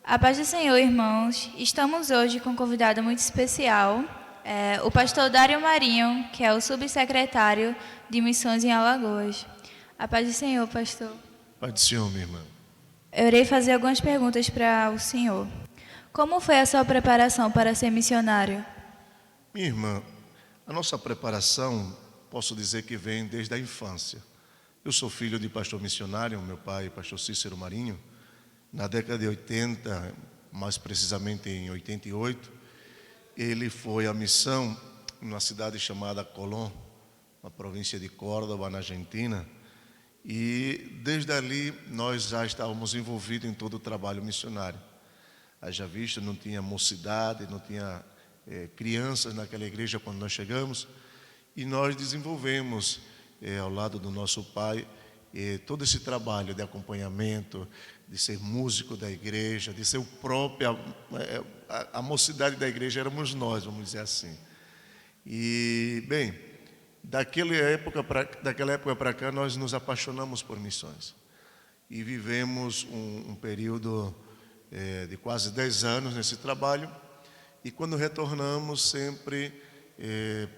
A paz do Senhor, irmãos. Estamos hoje com um convidado muito especial, o pastor Dário Marinho, que é o subsecretário de Missões em Alagoas. A paz do Senhor, pastor. Pai do Senhor, minha irmã. Eu irei fazer algumas perguntas para o senhor. Como foi a sua preparação para ser missionário? Minha irmã, a nossa preparação, posso dizer que vem desde a infância. Eu sou filho de pastor missionário, meu pai, pastor Cícero Marinho. Na década de 80, mais precisamente em 88, ele foi à missão numa cidade chamada Colón, na província de Córdoba, na Argentina. E desde ali nós já estávamos envolvidos em todo o trabalho missionário. Haja visto, não tinha mocidade, não tinha crianças naquela igreja quando nós chegamos. E nós desenvolvemos, ao lado do nosso pai, todo esse trabalho de acompanhamento, de ser músico da igreja, de ser o próprio, a mocidade da igreja éramos nós, vamos dizer assim. E, bem, daquela época para cá, nós nos apaixonamos por missões. E vivemos um período de quase 10 anos nesse trabalho. E quando retornamos, sempre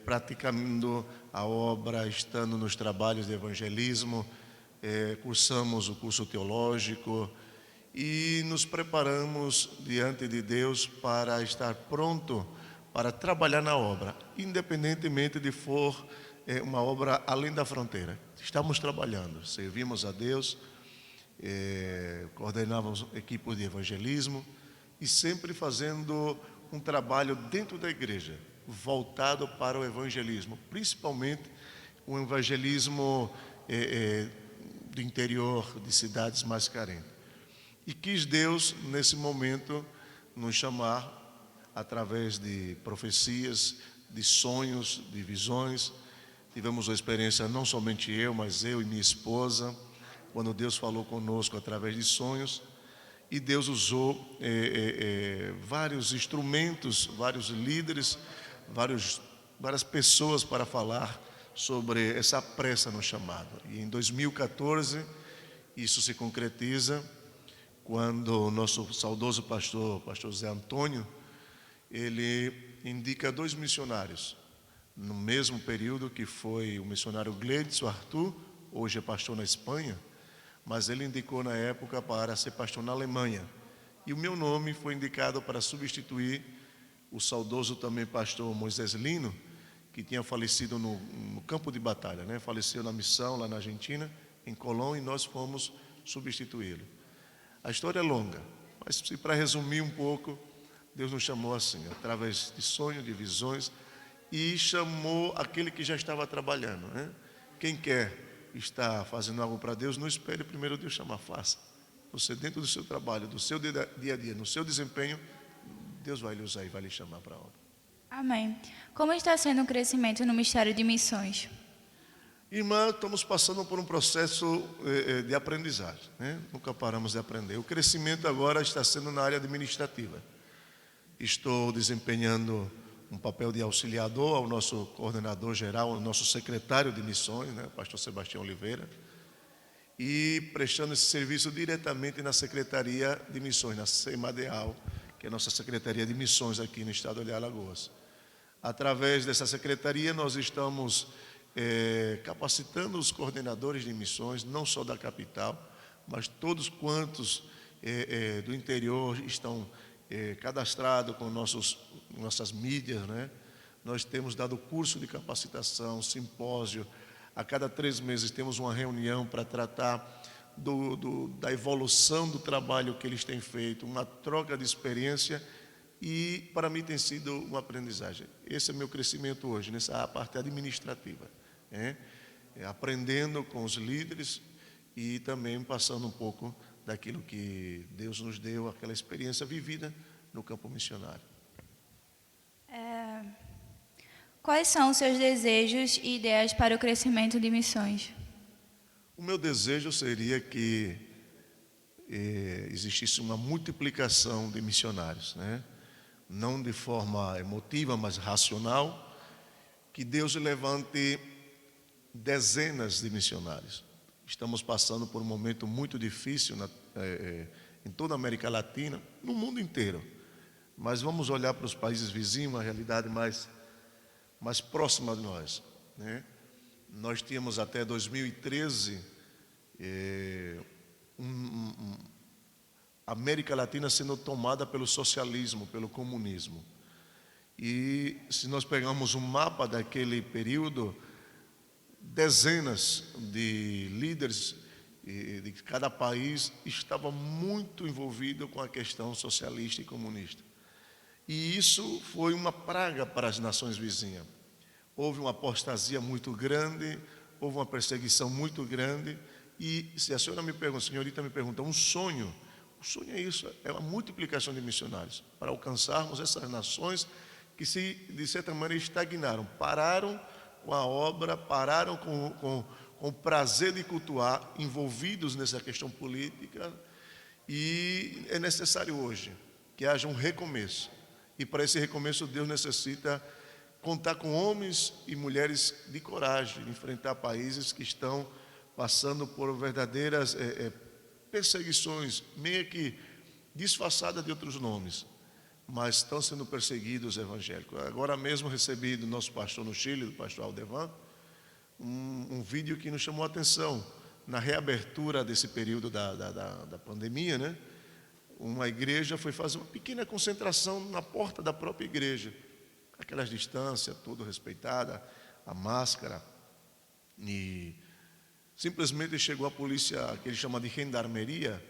praticando a obra, estando nos trabalhos de evangelismo, cursamos o curso teológico e nos preparamos diante de Deus para estar pronto para trabalhar na obra, independentemente de for uma obra além da fronteira. Estamos trabalhando, servimos a Deus, coordenávamos equipes de evangelismo e sempre fazendo um trabalho dentro da igreja, voltado para o evangelismo, principalmente o evangelismo do interior, de cidades mais carentes. E quis Deus, nesse momento, nos chamar através de profecias, de sonhos, de visões. Tivemos uma experiência, não somente eu, mas eu e minha esposa, quando Deus falou conosco através de sonhos. E Deus usou vários instrumentos, vários líderes, várias pessoas para falar sobre essa pressa no chamado. E em 2014, isso se concretiza quando o nosso saudoso pastor Zé Antônio, ele indica 2 missionários, no mesmo período que foi o missionário Gleidson Arthur, hoje é pastor na Espanha, mas ele indicou na época para ser pastor na Alemanha. E o meu nome foi indicado para substituir o saudoso também pastor Moisés Lino, que tinha falecido no campo de batalha, né? Faleceu na missão lá na Argentina, em Colón, e nós fomos substituí-lo. A história é longa, mas se para resumir um pouco, Deus nos chamou assim, através de sonhos, de visões, e chamou aquele que já estava trabalhando, né? Quem quer estar fazendo algo para Deus, não espere primeiro Deus chamar, faça. Você dentro do seu trabalho, do seu dia a dia, no seu desempenho, Deus vai lhe usar e vai lhe chamar para a obra. Amém. Como está sendo o crescimento no Ministério de Missões? Irmã, estamos passando por um processo de aprendizagem, né? Nunca paramos de aprender. O crescimento agora está sendo na área administrativa. Estou desempenhando um papel de auxiliador ao nosso coordenador geral, ao nosso secretário de missões, né, pastor Sebastião Oliveira, e prestando esse serviço diretamente na Secretaria de Missões, na CEMADEAL, que é a nossa Secretaria de Missões aqui no estado de Alagoas. Através dessa secretaria, nós estamos capacitando os coordenadores de missões, não só da capital, mas todos quantos do interior estão cadastrados com nossas mídias, né? Nós temos dado curso de capacitação, simpósio. A cada 3 meses temos uma reunião para tratar da evolução do trabalho que eles têm feito, uma troca de experiência, e para mim tem sido uma aprendizagem. Esse é meu crescimento hoje, nessa parte administrativa, aprendendo com os líderes e também passando um pouco daquilo que Deus nos deu, aquela experiência vivida no campo missionário. Quais são os seus desejos e ideias para o crescimento de missões? O meu desejo seria que existisse uma multiplicação de missionários, né? Não de forma emotiva, mas racional, que Deus levante dezenas de missionários. Estamos passando por um momento muito difícil em toda a América Latina, no mundo inteiro. Mas vamos olhar para os países vizinhos, uma realidade mais próxima de nós, né? Nós tínhamos até 2013 a América Latina sendo tomada pelo socialismo, pelo comunismo. E se nós pegarmos um mapa daquele período, dezenas de líderes de cada país estavam muito envolvidos com a questão socialista e comunista. E isso foi uma praga para as nações vizinhas. Houve uma apostasia muito grande, houve uma perseguição muito grande. E se a senhorita me pergunta, o sonho é isso, é uma multiplicação de missionários, para alcançarmos essas nações que de certa maneira estagnaram, pararam com a obra, pararam com o prazer de cultuar, envolvidos nessa questão política. E é necessário hoje que haja um recomeço. E para esse recomeço Deus necessita contar com homens e mulheres de coragem, de enfrentar países que estão passando por verdadeiras perseguições, meio que disfarçadas de outros nomes, mas estão sendo perseguidos evangélicos. Agora mesmo recebi do nosso pastor no Chile, do pastor Aldevan, um vídeo que nos chamou a atenção. Na reabertura desse período da pandemia, né? Uma igreja foi fazer uma pequena concentração na porta da própria igreja. Aquelas distâncias, tudo respeitada, a máscara. E simplesmente chegou a polícia, que ele chama de gendarmeria,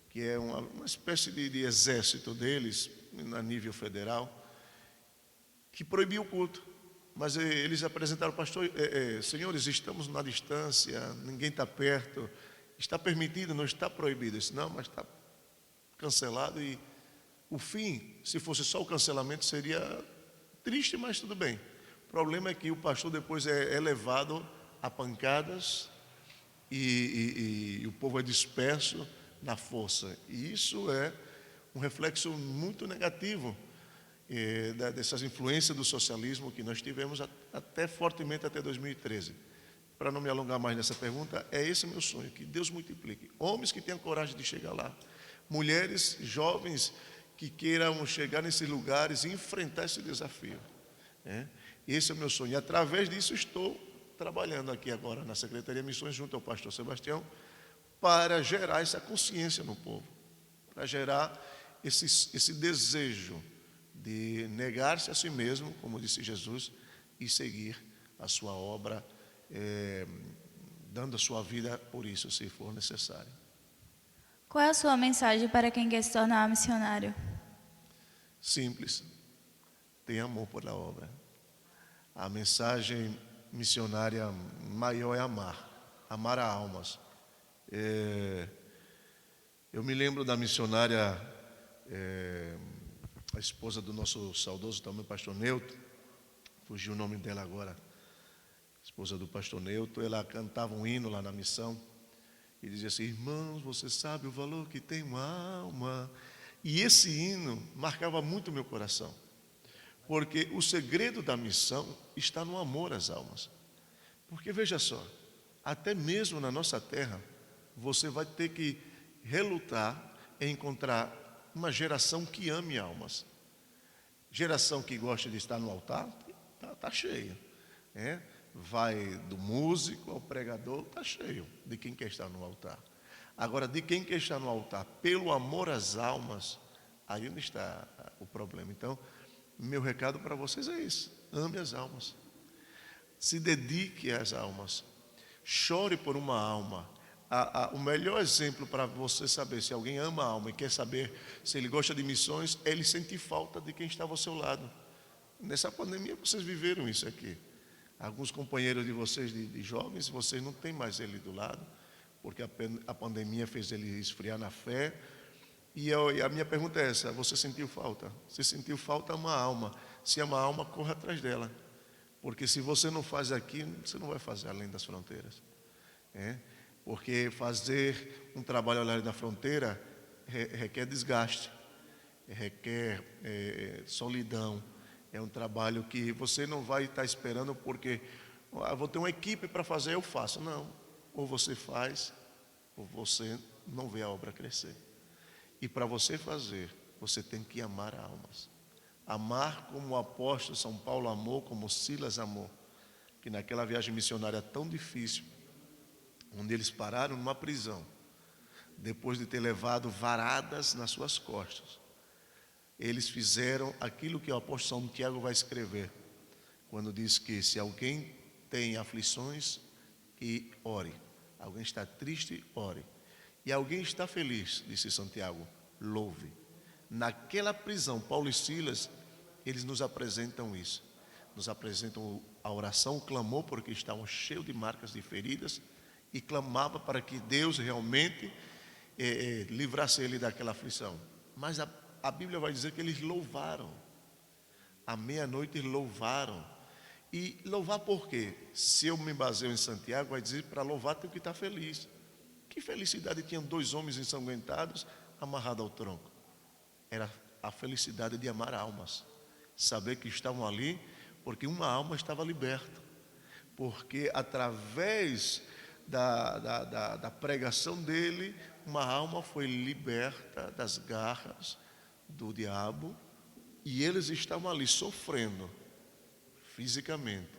que é uma espécie de exército deles, a nível federal, que proibiu o culto. Mas eles apresentaram, pastor, senhores, estamos na distância, ninguém está perto, está permitido, não está proibido. Eu disse, não, mas está cancelado. E o fim, se fosse só o cancelamento, seria triste, mas tudo bem. O problema é que o pastor depois é levado a pancadas e o povo é disperso na força. E isso é um reflexo muito negativo dessas influências do socialismo que nós tivemos até fortemente até 2013. Para não me alongar mais nessa pergunta, é esse meu sonho, que Deus multiplique homens que tenham coragem de chegar lá, mulheres jovens que queiram chegar nesses lugares e enfrentar esse desafio, né? Esse é o meu sonho. E através disso estou trabalhando aqui agora na Secretaria de Missões junto ao pastor Sebastião para gerar essa consciência no povo, para gerar esse desejo de negar-se a si mesmo, como disse Jesus, e seguir a sua obra, dando a sua vida por isso, se for necessário. Qual é a sua mensagem para quem quer se tornar missionário? Simples. Tenha amor pela obra. A mensagem missionária maior é amar a almas. Eu me lembro da missionária, a esposa do nosso saudoso também pastor Neuto, fugiu o nome dela agora, esposa do pastor Neuto. Ela cantava um hino lá na missão e dizia assim, irmãos, você sabe o valor que tem uma alma. E esse hino marcava muito meu coração, porque o segredo da missão está no amor às almas. Porque veja só, até mesmo na nossa terra, você vai ter que relutar em encontrar uma geração que ame almas. Geração que gosta de estar no altar, tá cheia, né? Vai do músico ao pregador, está cheio de quem quer estar no altar. Agora, de quem quer estar no altar pelo amor às almas, aí onde está o problema. Então, meu recado para vocês é isso: ame as almas, se dedique às almas, chore por uma alma. O melhor exemplo para você saber se alguém ama a alma e quer saber se ele gosta de missões é ele sentir falta de quem estava ao seu lado. Nessa pandemia vocês viveram isso aqui. Alguns companheiros de vocês, de jovens, vocês não têm mais ele do lado, porque a pandemia fez ele esfriar na fé. E a minha pergunta é essa: você sentiu falta? Se sentiu falta, ama a alma. Se ama a alma, corra atrás dela. Porque se você não faz aqui, você não vai fazer além das fronteiras. Porque fazer um trabalho além da fronteira requer desgaste, requer solidão. É um trabalho que você não vai estar esperando porque vou ter uma equipe para fazer, eu faço. Não, ou você faz, ou você não vê a obra crescer. E para você fazer, você tem que amar almas. Amar como o apóstolo São Paulo amou, como Silas amou. Que naquela viagem missionária tão difícil, onde eles pararam numa prisão, depois de ter levado varadas nas suas costas, eles fizeram aquilo que o apóstolo São Tiago vai escrever, quando diz que se alguém tem aflições, que ore. Alguém está triste, ore. E alguém está feliz, disse Santiago, louve. Naquela prisão, Paulo e Silas, eles nos apresentam isso. Nos apresentam a oração, o clamor, porque estavam cheios de marcas de feridas, e clamava para que Deus realmente livrasse ele daquela aflição. Mas a Bíblia vai dizer que eles louvaram. À meia-noite eles louvaram. E louvar por quê? Se eu me baseio em Santiago, vai dizer para louvar tem que estar feliz. Que felicidade tinham 2 homens ensanguentados amarrados ao tronco? Era a felicidade de amar almas. Saber que estavam ali porque uma alma estava liberta. Porque através da pregação dele, uma alma foi liberta das garras do diabo. E eles estavam ali sofrendo fisicamente,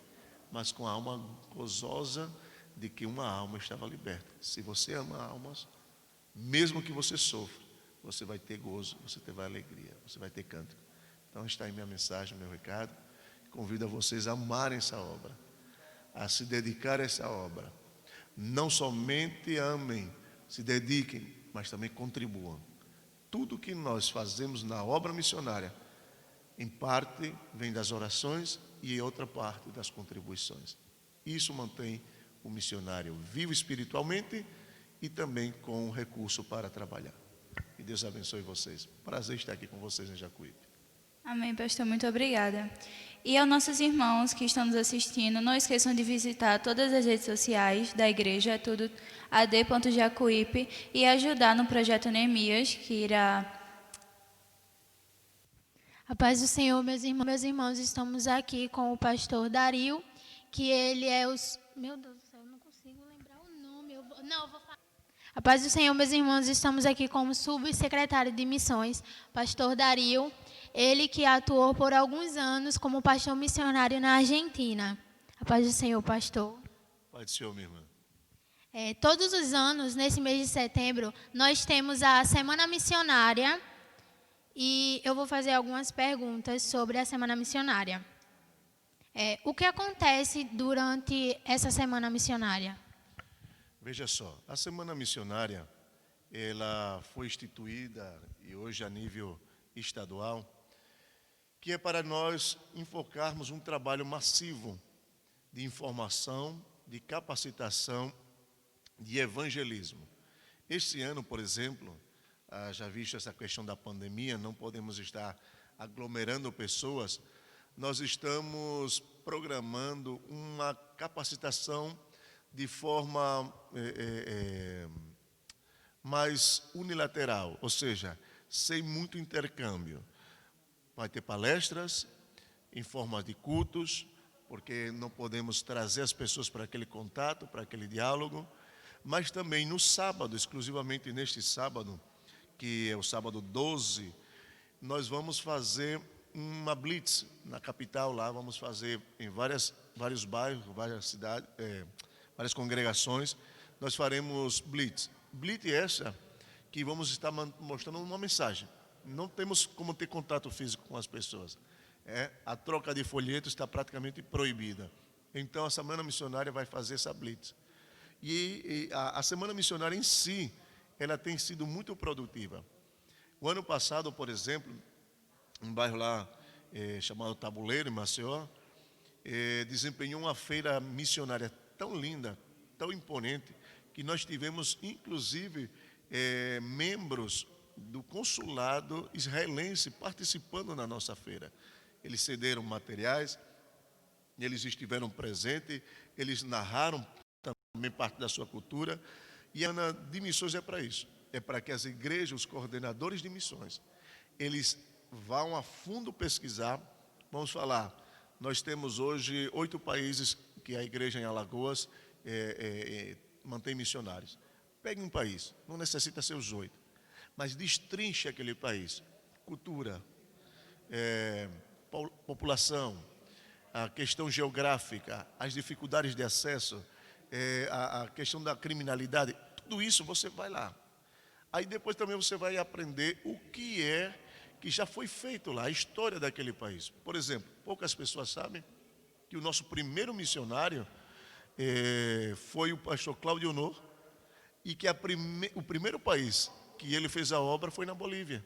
mas com a alma gozosa de que uma alma estava liberta. Se você ama almas, mesmo que você sofra, você vai ter gozo, você vai ter alegria, você vai ter canto. Então está aí minha mensagem, meu recado. Convido a vocês a amarem essa obra, a se dedicar a essa obra. Não somente amem, se dediquem, mas também contribuam. Tudo que nós fazemos na obra missionária, em parte vem das orações e em outra parte das contribuições. Isso mantém o missionário vivo espiritualmente e também com recurso para trabalhar. Que Deus abençoe vocês. Prazer estar aqui com vocês em Jacuípe. Amém, pastor, muito obrigada. E aos nossos irmãos que estão nos assistindo, não esqueçam de visitar todas as redes sociais da igreja, é tudo ad.jacuípe, e ajudar no projeto Neemias, que irá... A paz do Senhor, meus irmãos, estamos aqui com o pastor Dario, que ele é os... Meu Deus do céu, eu não consigo lembrar o nome. Eu vou falar. A paz do Senhor, meus irmãos, estamos aqui com o subsecretário de missões, pastor Dario, ele que atuou por alguns anos como pastor missionário na Argentina. A paz do Senhor, pastor. Paz do Senhor, minha irmã. Todos os anos, nesse mês de setembro, nós temos a Semana Missionária, e eu vou fazer algumas perguntas sobre a Semana Missionária. O que acontece durante essa Semana Missionária? Veja só, a Semana Missionária, ela foi instituída, e hoje a nível estadual, que é para nós enfocarmos um trabalho massivo de informação, de capacitação, de evangelismo. Este ano, por exemplo, já visto essa questão da pandemia, não podemos estar aglomerando pessoas, nós estamos programando uma capacitação de forma mais unilateral, ou seja, sem muito intercâmbio. Vai ter palestras em forma de cultos, porque não podemos trazer as pessoas para aquele contato, para aquele diálogo, mas também no sábado, exclusivamente neste sábado, que é o sábado 12, nós vamos fazer uma blitz na capital lá, vamos fazer em vários bairros, várias cidades, várias congregações, nós faremos blitz. Blitz essa que vamos estar mostrando uma mensagem. Não temos como ter contato físico com as pessoas. A troca de folhetos está praticamente proibida. Então a Semana Missionária vai fazer essa blitz. E a Semana Missionária em si, ela tem sido muito produtiva. O ano passado, por exemplo, um bairro lá chamado Tabuleiro, em Maceió, desempenhou uma feira missionária tão linda, tão imponente, que nós tivemos, inclusive, membros do consulado israelense participando na nossa feira. Eles cederam materiais, eles estiveram presentes, eles narraram também parte da sua cultura. E a Ana de Missões é para isso, é para que as igrejas, os coordenadores de missões, eles vão a fundo pesquisar. Vamos falar, nós temos hoje 8 países que a igreja em Alagoas mantém missionários. Pegue um país, não necessita ser os 8, mas destrincha aquele país. Cultura, população, a questão geográfica, as dificuldades de acesso, a questão da criminalidade, tudo isso você vai lá. Aí depois também você vai aprender o que já foi feito lá, a história daquele país. Por exemplo, poucas pessoas sabem que o nosso primeiro missionário foi o pastor Cláudio Honor, e que o primeiro país que ele fez a obra foi na Bolívia.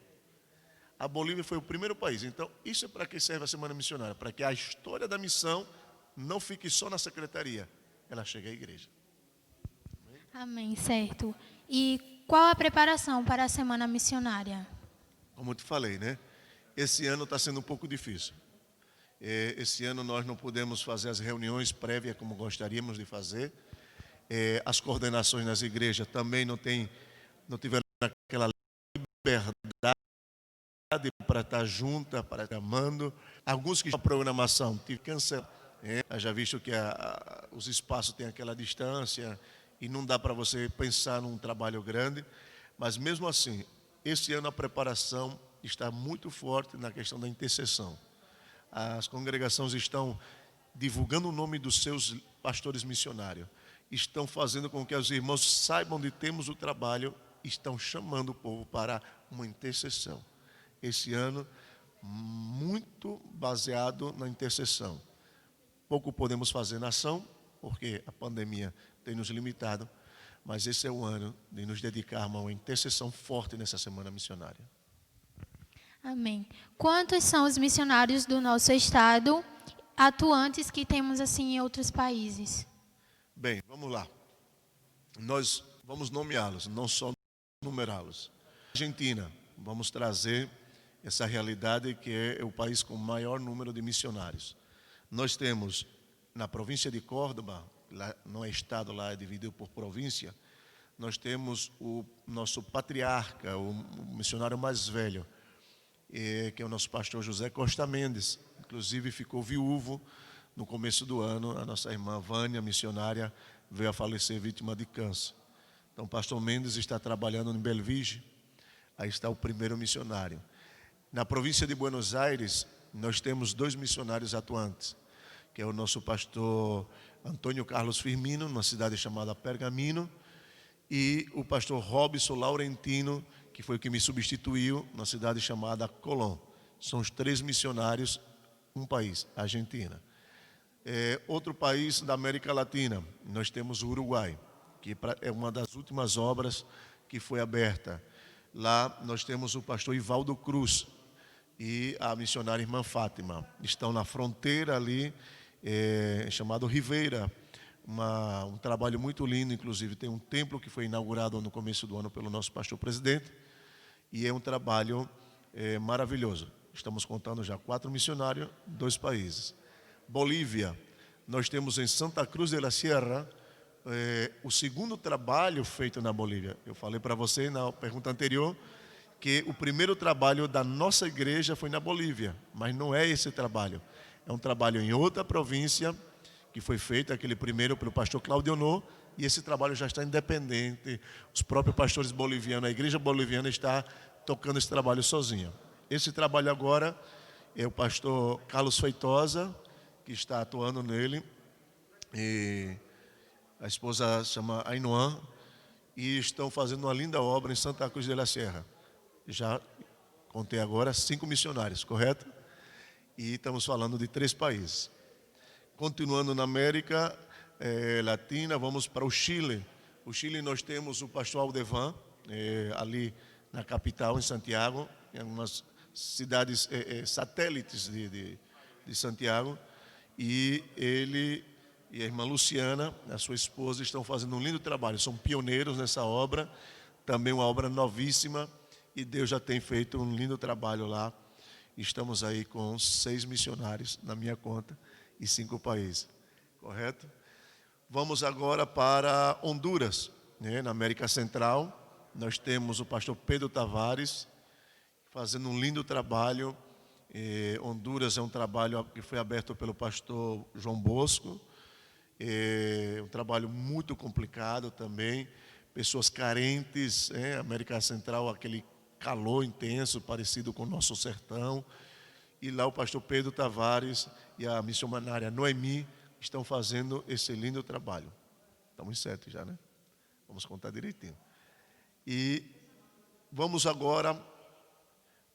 A Bolívia foi o primeiro país. Então, isso é para que serve a Semana Missionária, para que a história da missão não fique só na secretaria, ela chegue à igreja. Amém, certo. E qual a preparação para a Semana Missionária? Como eu te falei, né? Esse ano está sendo um pouco difícil. Esse ano nós não pudemos fazer as reuniões prévias como gostaríamos de fazer. As coordenações nas igrejas também não tiveram aquela liberdade para estar junta, para estar amando. Alguns que a programação tive que cancelar. Já visto que os espaços têm aquela distância e não dá para você pensar num trabalho grande. Mas mesmo assim, esse ano a preparação está muito forte na questão da intercessão. As congregações estão divulgando o nome dos seus pastores missionários. Estão fazendo com que os irmãos saibam de temos o trabalho, estão chamando o povo para uma intercessão. Esse ano, muito baseado na intercessão. Pouco podemos fazer na ação, porque a pandemia tem nos limitado, mas esse é o ano de nos dedicarmos a uma intercessão forte nessa Semana Missionária. Amém. Quantos são os missionários do nosso estado atuantes que temos assim em outros países? Bem, vamos lá. Nós vamos nomeá-los, não só numerá-los. Argentina, vamos trazer essa realidade que é o país com o maior número de missionários. Nós temos na província de Córdoba, lá, não é estado, lá é dividido por província, nós temos o nosso patriarca, o missionário mais velho, que é o nosso pastor José Costa Mendes. Inclusive ficou viúvo no começo do ano. A nossa irmã Vânia, missionária, veio a falecer vítima de câncer. Então o pastor Mendes está trabalhando em Belvige. Aí está o primeiro missionário. Na província de Buenos Aires, nós temos 2 missionários atuantes, que é o nosso pastor Antônio Carlos Firmino, numa cidade chamada Pergamino, e o pastor Robson Laurentino, que foi o que me substituiu, na cidade chamada Colón. São os 3 missionários, um país, Argentina. Outro país da América Latina, nós temos o Uruguai, que é uma das últimas obras que foi aberta. Lá nós temos o pastor Ivaldo Cruz e a missionária irmã Fátima. Estão na fronteira ali, chamado Ribeira, um trabalho muito lindo. Inclusive tem um templo que foi inaugurado no começo do ano pelo nosso pastor presidente, e é um trabalho maravilhoso. Estamos contando já 4 missionários, 2 países. Bolívia, nós temos em Santa Cruz de la Sierra o segundo trabalho feito na Bolívia. Eu falei para você na pergunta anterior que o primeiro trabalho da nossa igreja foi na Bolívia, mas não é esse trabalho. É um trabalho em outra província, que foi feito, aquele primeiro pelo pastor Cláudio Honor, e esse trabalho já está independente. Os próprios pastores bolivianos, a igreja boliviana está tocando esse trabalho sozinha. Esse trabalho agora é o pastor Carlos Feitosa, que está atuando nele, e a esposa chama Ainuan, e estão fazendo uma linda obra em Santa Cruz de la Sierra. Já contei agora 5 missionários, correto? E estamos falando de 3 países. Continuando na América Latina, vamos para o Chile. O Chile nós temos o pastor Aldevan, ali na capital, em Santiago, em algumas cidades satélites de Santiago. E ele e a irmã Luciana, a sua esposa, estão fazendo um lindo trabalho. São pioneiros nessa obra, também uma obra novíssima, e Deus já tem feito um lindo trabalho lá. Estamos aí com 6 missionários na minha conta e 5 países, correto? Vamos agora para Honduras, né? Na América Central. Nós temos o pastor Pedro Tavares fazendo um lindo trabalho. Honduras é um trabalho que foi aberto pelo pastor João Bosco. Um trabalho muito complicado também. Pessoas carentes, América Central, aquele calor intenso, parecido com o nosso sertão. E lá o pastor Pedro Tavares e a missionária Noemi estão fazendo esse lindo trabalho. Estamos certos já, né? Vamos contar direitinho. E vamos agora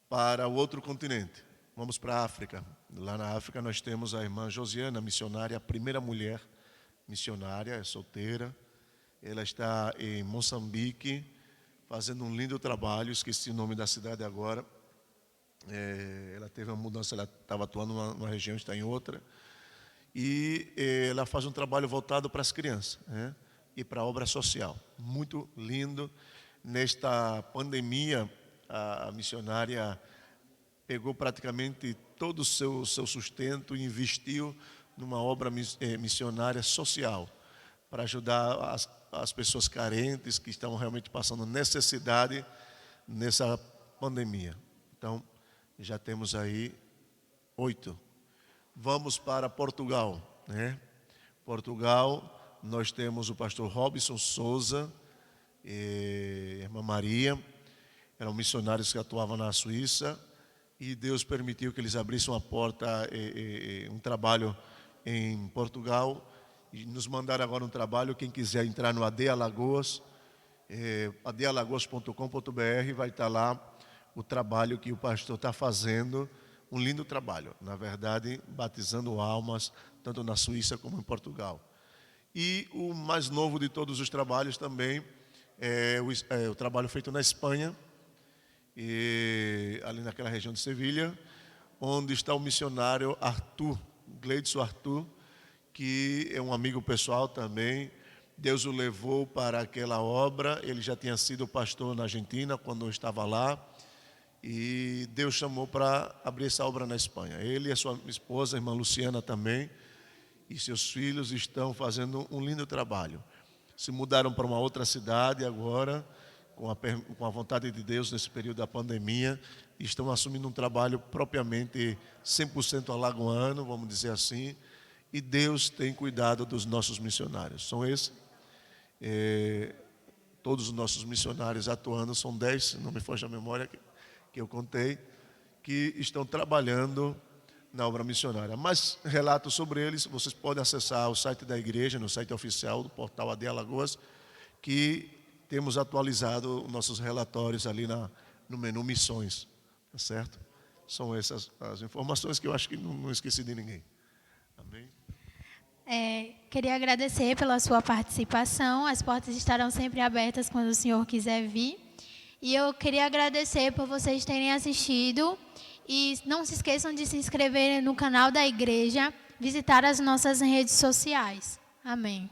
para o outro continente. Vamos para a África. Lá na África nós temos a irmã Josiana, missionária, a primeira mulher missionária, é solteira. Ela está em Moçambique, fazendo um lindo trabalho. Esqueci o nome da cidade agora. Ela teve uma mudança, ela estava atuando numa região, está em outra. E ela faz um trabalho voltado para as crianças, né? E para a obra social. Muito lindo. Nesta pandemia, a missionária pegou praticamente todo o seu sustento e investiu numa obra missionária social, para ajudar as pessoas carentes que estão realmente passando necessidade nessa pandemia. Então, já temos aí 8. Vamos para Portugal, né? Portugal, nós temos o pastor Robson Souza, e a irmã Maria, eram missionários que atuavam na Suíça, e Deus permitiu que eles abrissem uma porta, um trabalho em Portugal, e nos mandaram agora um trabalho. Quem quiser entrar no AD Alagoas, adalagoas.com.br, vai estar lá o trabalho que o pastor está fazendo, um lindo trabalho, na verdade, batizando almas, tanto na Suíça como em Portugal. E o mais novo de todos os trabalhos também é o trabalho feito na Espanha, e ali naquela região de Sevilha, onde está o missionário Arthur, Gleidson Arthur, que é um amigo pessoal também. Deus o levou para aquela obra. Ele já tinha sido pastor na Argentina quando eu estava lá, e Deus chamou para abrir essa obra na Espanha. Ele e a sua esposa, a irmã Luciana, também, e seus filhos estão fazendo um lindo trabalho. Se mudaram para uma outra cidade agora, com a vontade de Deus nesse período da pandemia, e estão assumindo um trabalho propriamente 100% alagoano, vamos dizer assim, e Deus tem cuidado dos nossos missionários. São esses, todos os nossos missionários atuando, são 10, se não me foge a memória, que eu contei, que estão trabalhando na obra missionária. Mais relatos sobre eles, vocês podem acessar o site da igreja, no site oficial do portal AD Alagoas, que temos atualizado nossos relatórios ali no menu Missões, tá certo? São essas as informações que eu acho que não esqueci de ninguém. Amém? Queria agradecer pela sua participação. As portas estarão sempre abertas quando o senhor quiser vir. E eu queria agradecer por vocês terem assistido. E não se esqueçam de se inscreverem no canal da igreja, visitar as nossas redes sociais. Amém.